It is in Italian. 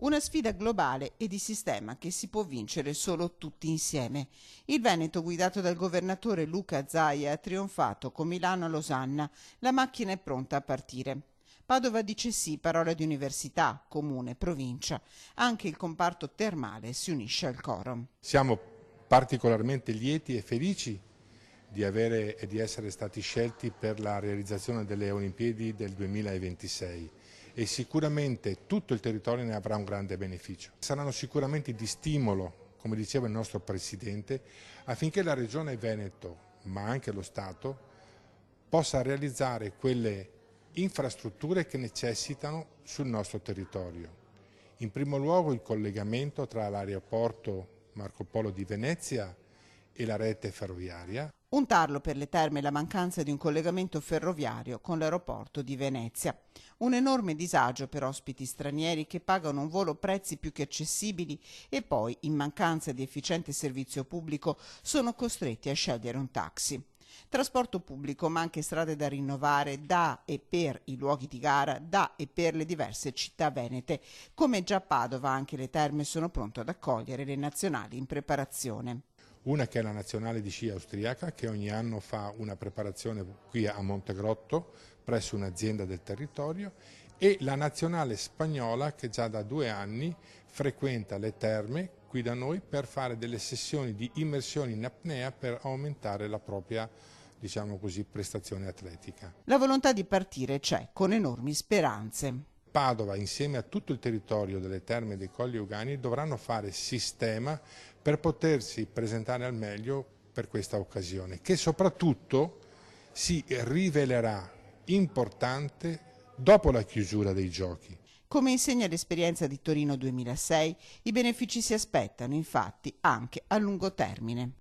Una sfida globale e di sistema che si può vincere solo tutti insieme. Il Veneto, guidato dal governatore Luca Zaia, ha trionfato con Milano a Losanna. La macchina è pronta a partire. Padova dice sì, parola di università, comune, provincia. Anche il comparto termale si unisce al coro. Siamo particolarmente lieti e felici di avere e di essere stati scelti per la realizzazione delle Olimpiadi del 2026 e sicuramente tutto il territorio ne avrà un grande beneficio. Saranno sicuramente di stimolo, come diceva il nostro Presidente, affinché la Regione Veneto, ma anche lo Stato, possa realizzare quelle infrastrutture che necessitano sul nostro territorio. In primo luogo il collegamento tra l'aeroporto Marco Polo di Venezia e la rete ferroviaria. Un tarlo per le terme e la mancanza di un collegamento ferroviario con l'aeroporto di Venezia. Un enorme disagio per ospiti stranieri che pagano un volo prezzi più che accessibili e poi, in mancanza di efficiente servizio pubblico, sono costretti a scegliere un taxi. Trasporto pubblico, ma anche strade da rinnovare da e per i luoghi di gara, da e per le diverse città venete. Come già a Padova, anche le terme sono pronte ad accogliere le nazionali in preparazione. Una che è la nazionale di sci austriaca, che ogni anno fa una preparazione qui a Montegrotto presso un'azienda del territorio, e la nazionale spagnola che già da 2 anni frequenta le terme qui da noi per fare delle sessioni di immersione in apnea per aumentare la propria, diciamo così, prestazione atletica. La volontà di partire c'è, con enormi speranze. Padova, insieme a tutto il territorio delle terme dei Colli Euganei, dovranno fare sistema per potersi presentare al meglio per questa occasione, che soprattutto si rivelerà importante dopo la chiusura dei giochi. Come insegna l'esperienza di Torino 2006, i benefici si aspettano infatti anche a lungo termine.